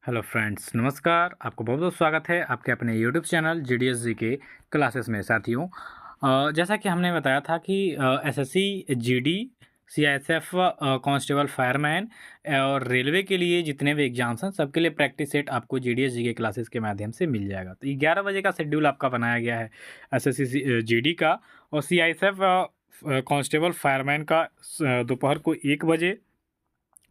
Hello friends, नमस्कार। आपको बहुत बहुत स्वागत है आपके अपने यूट्यूब चैनल जीडीएस जी के क्लासेस में। साथियों, जैसा कि हमने बताया था कि SSC GD, CISF, constable, fireman और रेलवे के लिए जितने भी एग्जाम्स हैं सबके लिए प्रैक्टिस सेट आपको जीडीएस जी के क्लासेस के माध्यम से मिल जाएगा। तो ये 11 बजे का शेड्यूल आपका बनाया गया है एसएससी जीडी का, और सीआईएसएफ कांस्टेबल फायरमैन का दोपहर को 1 बजे।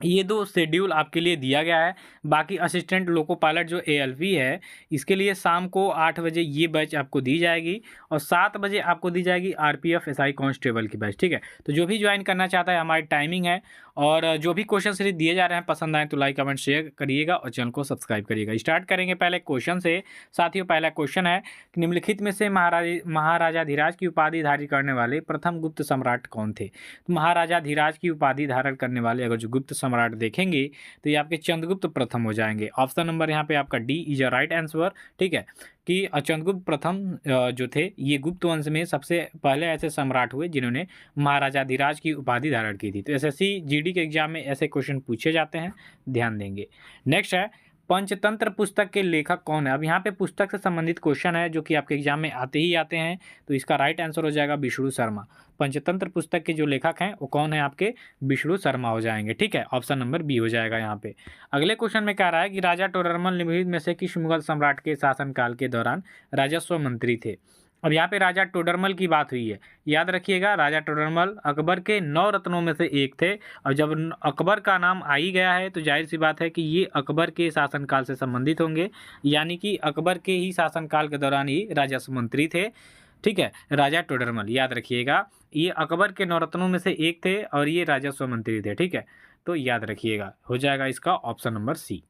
ये 2 शेड्यूल आपके लिए दिया गया है। बाकी असिस्टेंट लोको पायलट जो एएलपी है, इसके लिए शाम को 8 बजे ये बैच आपको दी जाएगी, और 7 बजे आपको दी जाएगी आरपीएफ एसआई कांस्टेबल की बैच। ठीक है, तो जो भी ज्वाइन करना चाहता है, हमारी टाइमिंग है। और जो भी क्वेश्चन सीरीज दिए जा रहे हैं पसंद आए तो लाइक कमेंट शेयर करिएगा और चैनल को सब्सक्राइब करिएगा। स्टार्ट करेंगे पहले क्वेश्चन से। साथियों, पहला क्वेश्चन है कि निम्नलिखित में से महाराजाधिराज की उपाधि धारण करने वाले प्रथम गुप्त सम्राट कौन थे? तो महाराजाधिराज की उपाधि धारण करने वाले अगर जो गुप्त सम्राट देखेंगे तो ये आपके चंद्रगुप्त प्रथम हो जाएंगे। ऑप्शन नंबर यहाँ पे आपका D is a right answer. ठीक है, कि चंद्रगुप्त प्रथम जो थे ये गुप्त वंश में सबसे पहले ऐसे सम्राट हुए जिन्होंने महाराजाधिराज की उपाधि धारण की थी। तो एसएससी जीडी के एग्जाम में ऐसे क्वेश्चन पूछे जाते हैं, ध्यान देंगे। नेक्स्ट है, पंचतंत्र पुस्तक के लेखक कौन है? अब यहाँ पे पुस्तक से संबंधित क्वेश्चन है जो कि आपके एग्जाम में आते ही आते हैं, तो इसका राइट आंसर हो जाएगा विष्णु शर्मा। पंचतंत्र पुस्तक के जो लेखक हैं वो कौन है? आपके विष्णु शर्मा हो जाएंगे। ठीक है, ऑप्शन नंबर बी हो जाएगा यहाँ पे। अगले क्वेश्चन में कह रहा है कि राजा टोडरमल निम्नलिखित में से किस मुगल सम्राट के शासनकाल के दौरान राजस्व मंत्री थे? अब यहाँ पे राजा टोडरमल की बात हुई है, याद रखिएगा। राजा टोडरमल अकबर के 9 रत्नों में से एक थे, और जब अकबर का नाम आ ही गया है तो जाहिर सी बात है कि ये अकबर के शासनकाल से संबंधित होंगे, यानी कि अकबर के ही शासनकाल के दौरान ही राजस्व मंत्री थे। ठीक है, राजा टोडरमल याद रखिएगा, ये अकबर के 9 रत्नों में से एक थे और ये राजस्व मंत्री थे। ठीक है, तो याद रखिएगा, हो जाएगा इसका ऑप्शन नंबर सी।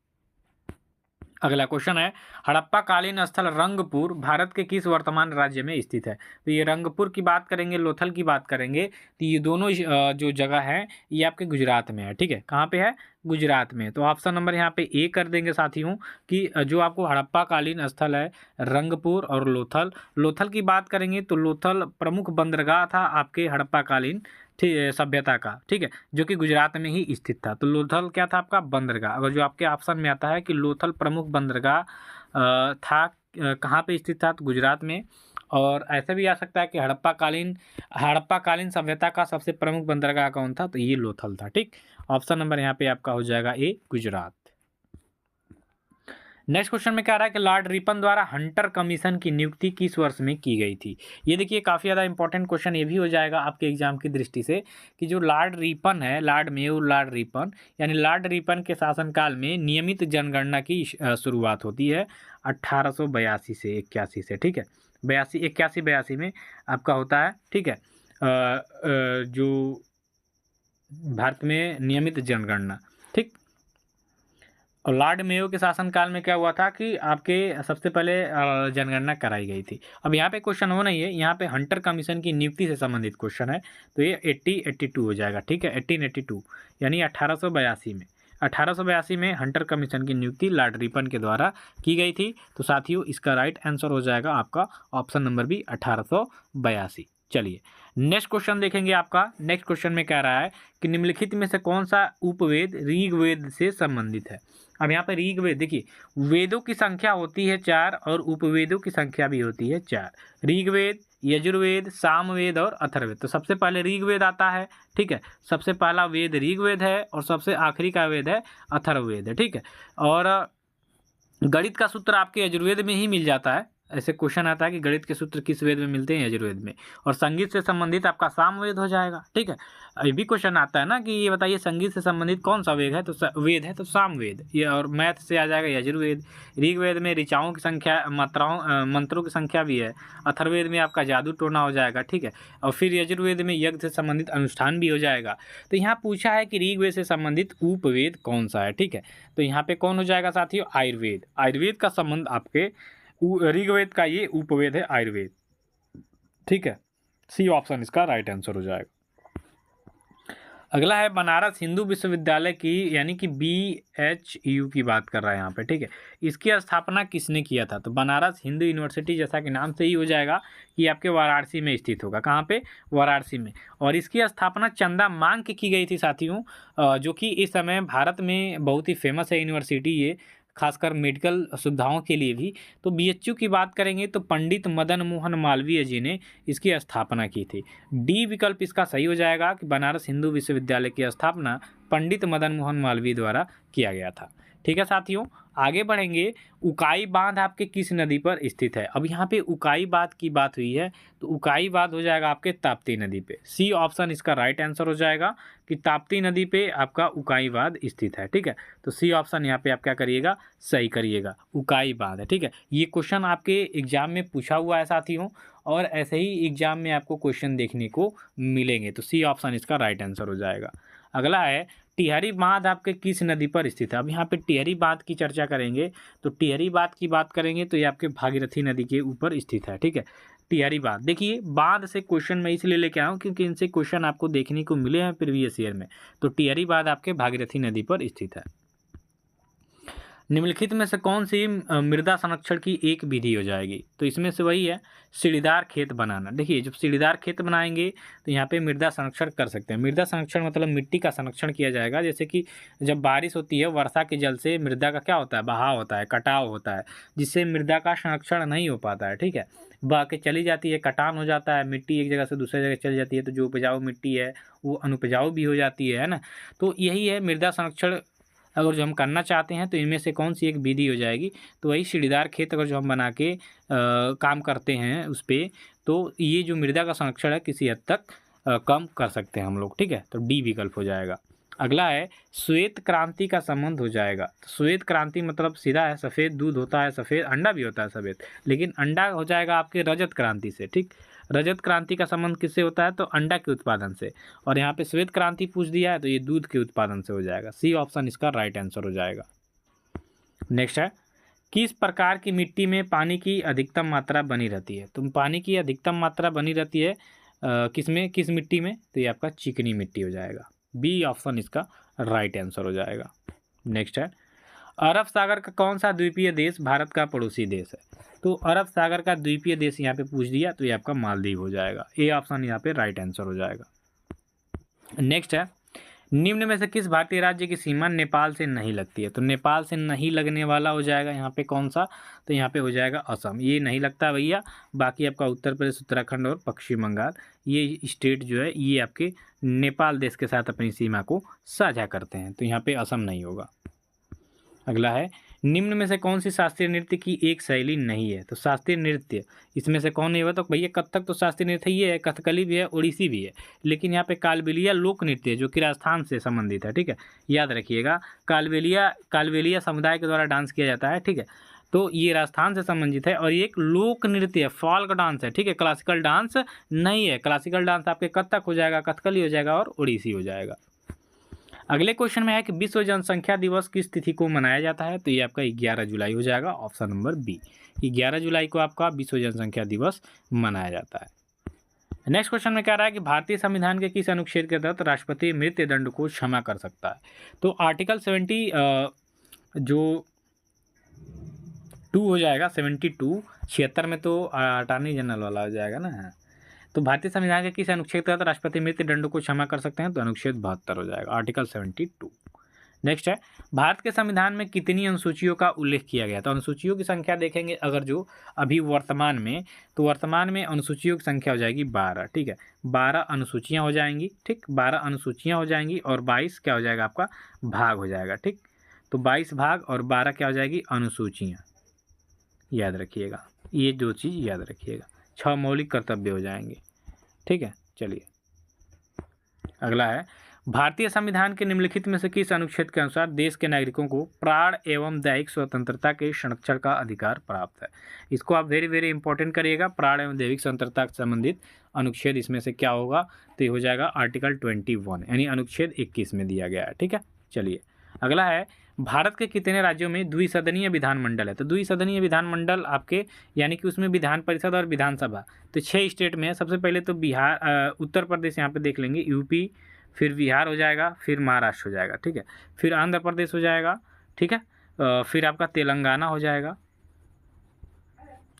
अगला क्वेश्चन है, हड़प्पा कालीन स्थल रंगपुर भारत के किस वर्तमान राज्य में स्थित है? तो ये रंगपुर की बात करेंगे, लोथल की बात करेंगे, तो ये दोनों जो जगह है ये आपके गुजरात में है। ठीक है, कहाँ पे है? गुजरात में। तो ऑप्शन नंबर यहाँ पे ए कर देंगे साथियों, कि जो आपको हड़प्पा कालीन स्थल है रंगपुर और लोथल। लोथल की बात करेंगे तो लोथल प्रमुख बंदरगाह था आपके हड़प्पा कालीन सभ्यता का। ठीक है, जो कि गुजरात में ही स्थित था। तो लोथल क्या था? आपका बंदरगाह। अगर जो आपके ऑप्शन में आता है कि लोथल प्रमुख बंदरगाह था, कहाँ पे स्थित था? तो गुजरात में। और ऐसा भी आ सकता है कि हड़प्पा कालीन सभ्यता का सबसे प्रमुख बंदरगाह कौन था? तो ये लोथल था। ठीक, ऑप्शन नंबर यहाँ पे आपका हो जाएगा ए, गुजरात। नेक्स्ट क्वेश्चन में क्या रहा है कि लॉर्ड रिपन द्वारा हंटर कमीशन की नियुक्ति किस वर्ष में की गई थी? ये देखिए काफ़ी ज़्यादा इंपॉर्टेंट क्वेश्चन ये भी हो जाएगा आपके एग्जाम की दृष्टि से, कि जो लॉर्ड रिपन है, लॉर्ड मेयर लॉर्ड रिपन, यानी लॉर्ड रिपन के शासनकाल में नियमित जनगणना की शुरुआत होती है 1882 से 81 से। ठीक है, 81 में आपका होता है। ठीक है, जो भारत में नियमित जनगणना। ठीक, और लॉर्ड मेयो के शासनकाल में क्या हुआ था कि आपके सबसे पहले जनगणना कराई गई थी। अब यहाँ पे क्वेश्चन हो नहीं है, यहाँ पे हंटर कमीशन की नियुक्ति से संबंधित क्वेश्चन है, तो ये 82 हो जाएगा। ठीक है, 1882 यानी 1882 में। 1882 में हंटर कमीशन की नियुक्ति लॉर्ड रिपन के द्वारा की गई थी। तो साथियों, इसका राइट आंसर हो जाएगा आपका ऑप्शन नंबर बी, 1882। चलिए नेक्स्ट क्वेश्चन देखेंगे। आपका नेक्स्ट क्वेश्चन में कह रहा है कि निम्नलिखित में से कौन सा उपवेद ऋग्वेद से संबंधित है? अब यहाँ पर ऋग्वेद देखिए, वेदों की संख्या होती है 4 और उपवेदों की संख्या भी होती है 4। ऋग्वेद, यजुर्वेद, सामवेद और अथर्ववेद। तो सबसे पहले ऋग्वेद आता है। ठीक है, सबसे पहला वेद ऋग्वेद है और सबसे आखिरी का वेद है अथर्ववेद है। ठीक है, और गणित का सूत्र आपके यजुर्वेद में ही मिल जाता है। ऐसे क्वेश्चन आता है कि गणित के सूत्र किस वेद में मिलते हैं? यजुर्वेद में। और संगीत से संबंधित आपका सामवेद हो जाएगा। ठीक है, ये भी क्वेश्चन आता है ना कि ये बताइए संगीत से संबंधित कौन सा वेद है? तो वेद है तो सामवेद। ये और मैथ से आ जाएगा यजुर्वेद। ऋग्वेद में ऋचाओं की संख्या, मात्राओं, मंत्रों की संख्या भी है। अथर्ववेद में आपका जादू टोना हो जाएगा। ठीक है, और फिर यजुर्वेद में यज्ञ से संबंधित अनुष्ठान भी हो जाएगा। तो यहाँ पूछा है कि ऋग्वेद से संबंधित उपवेद कौन सा है? ठीक है, तो यहाँ पे कौन हो जाएगा साथियों? आयुर्वेद। आयुर्वेद का संबंध आपके ऋग्वेद का ये उपवेद है आयुर्वेद। ठीक है, सी ऑप्शन इसका राइट आंसर हो जाएगा। अगला है बनारस हिंदू विश्वविद्यालय की, यानी कि BHU की बात कर रहा है यहाँ पे। ठीक है, इसकी स्थापना किसने किया था? तो बनारस हिंदू यूनिवर्सिटी, जैसा कि नाम से ही हो जाएगा कि आपके वाराणसी में स्थित होगा। कहाँ पे? वाराणसी में। और इसकी स्थापना चंदा मांग के की गई थी साथियों, जो कि इस समय भारत में बहुत ही फेमस है यूनिवर्सिटी ये। खासकर मेडिकल सुविधाओं के लिए भी। तो बीएचयू की बात करेंगे तो पंडित मदन मोहन मालवीय जी ने इसकी स्थापना की थी। डी विकल्प इसका सही हो जाएगा कि बनारस हिंदू विश्वविद्यालय की स्थापना पंडित मदन मोहन मालवीय द्वारा किया गया था। ठीक है साथियों, आगे बढ़ेंगे। उकाई बांध आपके किस नदी पर स्थित है? अब यहाँ पे उकाई बांध की बात हुई है, तो उकाई बांध हो जाएगा आपके ताप्ती नदी पे। सी ऑप्शन इसका राइट आंसर हो जाएगा कि ताप्ती नदी पे आपका उकाई बांध स्थित है। ठीक है, तो सी ऑप्शन यहाँ पे आप क्या करिएगा, सही करिएगा, उकाई बांध है। ठीक है, ये क्वेश्चन आपके एग्जाम में पूछा हुआ है साथियों, और ऐसे ही एग्जाम में आपको क्वेश्चन देखने को मिलेंगे, तो सी ऑप्शन इसका राइट आंसर हो जाएगा। अगला है, टिहरी बांध आपके किस नदी पर स्थित है? अब यहाँ पे टिहरी बांध की चर्चा करेंगे, तो टिहरी बांध की बात करेंगे तो ये आपके भागीरथी नदी के ऊपर स्थित है। ठीक है, टिहरी बांध। देखिए, बांध से क्वेश्चन मैं इसलिए लेके आया हूँ क्योंकि इनसे क्वेश्चन आपको देखने को मिले हैं प्रीवियस ईयर में। तो टिहरी बांध आपके भागीरथी नदी पर स्थित है। निम्नलिखित में से कौन सी मृदा संरक्षण की एक विधि हो जाएगी? तो इसमें से वही है सीढ़ीदार खेत बनाना। देखिए, जब सीढ़ीदार खेत बनाएंगे तो यहाँ पे मृदा संरक्षण कर सकते हैं। मृदा संरक्षण मतलब मिट्टी का संरक्षण किया जाएगा। जैसे कि जब बारिश होती है, वर्षा के जल से मृदा का क्या होता है, बहाव होता है, कटाव होता है, जिससे मृदा का संरक्षण नहीं हो पाता है। ठीक है, बह के चली जाती है, कटान हो जाता है, मिट्टी एक जगह से दूसरी जगह चली जाती है, तो जो उपजाऊ मिट्टी है वो अनुपजाऊ भी हो जाती है ना। तो यही है मृदा संरक्षण। अगर जो हम करना चाहते हैं तो इनमें से कौन सी एक विधि हो जाएगी? तो वही सीढ़ीदार खेत अगर जो हम बना के काम करते हैं उस पर, तो ये जो मृदा का संरक्षण है किसी हद तक कम कर सकते हैं हम लोग। ठीक है, तो डी विकल्प हो जाएगा। अगला है, श्वेत क्रांति का संबंध हो जाएगा। तो श्वेत क्रांति मतलब सीधा है, सफ़ेद दूध होता है, सफ़ेद अंडा भी होता है सफ़ेद, लेकिन अंडा हो जाएगा आपके रजत क्रांति से। ठीक, रजत क्रांति का संबंध किससे होता है? तो अंडा के उत्पादन से। और यहाँ पे श्वेत क्रांति पूछ दिया है तो ये दूध के उत्पादन से हो जाएगा। सी ऑप्शन इसका राइट आंसर हो जाएगा। नेक्स्ट है, किस प्रकार की मिट्टी में पानी की अधिकतम मात्रा बनी रहती है? तो पानी की अधिकतम मात्रा बनी रहती है किसमें, किस मिट्टी में? तो ये आपका चिकनी मिट्टी हो जाएगा। बी ऑप्शन इसका राइट आंसर हो जाएगा। नेक्स्ट है, अरब सागर का कौन सा द्वीपीय देश भारत का पड़ोसी देश है? तो अरब सागर का द्वीपीय देश यहाँ पे पूछ दिया तो ये आपका मालदीव हो जाएगा। ए ऑप्शन यहाँ पे राइट आंसर हो जाएगा। नेक्स्ट है, निम्न में से किस भारतीय राज्य की सीमा नेपाल से नहीं लगती है? तो नेपाल से नहीं लगने वाला हो जाएगा यहाँ पे कौन सा? तो यहाँ पे हो जाएगा असम। ये नहीं लगता भैया। बाकी आपका उत्तर प्रदेश, उत्तराखंड और पश्चिम बंगाल, ये स्टेट जो है ये आपके नेपाल देश के साथ अपनी सीमा को साझा करते हैं, तो यहाँ पे असम नहीं होगा। अगला है, निम्न में से कौन सी शास्त्रीय नृत्य की एक शैली नहीं है? तो शास्त्रीय नृत्य इसमें से कौन नहीं हुआ? तो भैया कथक तो शास्त्रीय नृत्य ही है, कथकली भी है, ओडिसी भी है, लेकिन यहाँ पे कालबेलिया लोक नृत्य है जो कि राजस्थान से संबंधित है। ठीक है, याद रखिएगा, कालबेलिया समुदाय के द्वारा डांस किया जाता है। ठीक है, तो ये राजस्थान से संबंधित है और ये एक लोक नृत्य है, फॉल्क डांस है। ठीक है, क्लासिकल डांस नहीं है। क्लासिकल डांस आपके कथक हो जाएगा, कथकली हो जाएगा और ओडिसी हो जाएगा। अगले क्वेश्चन में है कि विश्व जनसंख्या दिवस किस तिथि को मनाया जाता है? तो ये आपका 11 जुलाई हो जाएगा, ऑप्शन नंबर बी। 11 जुलाई को आपका विश्व जनसंख्या दिवस मनाया जाता है। नेक्स्ट क्वेश्चन में कह रहा है कि भारतीय संविधान के किस अनुच्छेद के तहत राष्ट्रपति मृत्यु दंड को क्षमा कर सकता है? तो आर्टिकल 70 जो 2 हो जाएगा, 72, 76 में तो अटॉर्नी जनरल वाला हो जाएगा ना। तो भारतीय संविधान के किस अनुच्छेद के तहत राष्ट्रपति मृत्यु दंड को क्षमा कर सकते हैं? तो अनुच्छेद 72 हो जाएगा, आर्टिकल 72। नेक्स्ट है, भारत के संविधान में कितनी अनुसूचियों का उल्लेख किया गया? तो अनुसूचियों की संख्या देखेंगे अगर जो अभी वर्तमान में, तो वर्तमान में अनुसूचियों की संख्या हो जाएगी 12। ठीक है, 12 अनुसूचियाँ हो जाएंगी। ठीक, 12 अनुसूचियाँ हो जाएंगी और 22 क्या हो जाएगा आपका, भाग हो जाएगा। ठीक, तो 22 भाग और 12 क्या हो जाएगी, अनुसूचियाँ। याद रखिएगा, ये दो चीज़ याद रखिएगा। 6 मौलिक कर्तव्य हो जाएंगे। ठीक है, चलिए अगला है, भारतीय संविधान के निम्नलिखित में से किस अनुच्छेद के अनुसार देश के नागरिकों को प्राण एवं दैहिक स्वतंत्रता के संरक्षण का अधिकार प्राप्त है? इसको आप वेरी वेरी इंपॉर्टेंट करिएगा। प्राण एवं दैहिक स्वतंत्रता से संबंधित अनुच्छेद इसमें से क्या होगा? तो ये हो जाएगा आर्टिकल 21, यानी अनुच्छेद 21 में दिया गया है। ठीक है, चलिए अगला है, भारत के कितने राज्यों में द्विसदनीय विधानमंडल है? तो द्विसदनीय विधानमंडल आपके यानी कि उसमें विधान परिषद और विधानसभा तो 6 स्टेट में है। सबसे पहले तो बिहार, उत्तर प्रदेश यहाँ पे देख लेंगे, यूपी, फिर बिहार हो जाएगा, फिर महाराष्ट्र हो जाएगा। ठीक है, फिर आंध्र प्रदेश हो जाएगा। ठीक है, फिर आपका तेलंगाना हो जाएगा,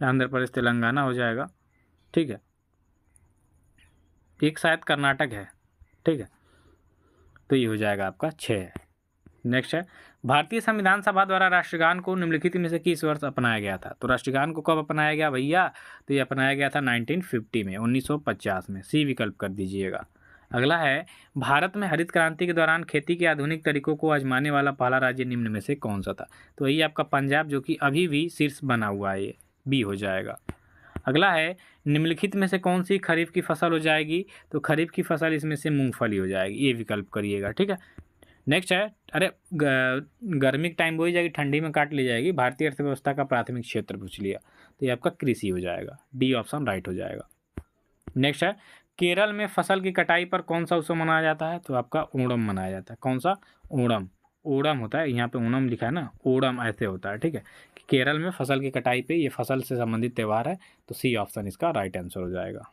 आंध्र प्रदेश तेलंगाना हो जाएगा। ठीक है, एक शायद कर्नाटक है। ठीक है, तो ये हो जाएगा आपका 6। नेक्स्ट है, भारतीय संविधान सभा द्वारा राष्ट्रगान को निम्नलिखित में से किस वर्ष अपनाया गया था? तो राष्ट्रगान को कब अपनाया गया भैया? तो ये अपनाया गया था 1950 में, 1950 में। सी विकल्प कर दीजिएगा। अगला है, भारत में हरित क्रांति के दौरान खेती के आधुनिक तरीकों को आजमाने वाला पहला राज्य निम्न में से कौन सा था? तो ये आपका पंजाब, जो कि अभी भी शीर्ष बना हुआ है, ये बी हो जाएगा। अगला है, निम्नलिखित में से कौन सी खरीफ की फसल हो जाएगी? तो खरीफ की फसल इसमें से मूंगफली हो जाएगी, ये विकल्प करिएगा, ठीक है। नेक्स्ट है, अरे गर्मी के टाइम बोई जाएगी, ठंडी में काट ली जाएगी। भारतीय अर्थव्यवस्था का प्राथमिक क्षेत्र पूछ लिया, तो ये आपका कृषि हो जाएगा, डी ऑप्शन राइट हो जाएगा। नेक्स्ट है, केरल में फसल की कटाई पर कौन सा उत्सव मनाया जाता है? तो आपका ओणम मनाया जाता है। कौन सा? ओणम। ओणम होता है, यहाँ पे ओणम लिखा है ना, ओणम ऐसे होता है, ठीक है। केरल में फसल की कटाई पे ये फसल से संबंधित त्यौहार है, तो सी ऑप्शन इसका राइट आंसर हो जाएगा।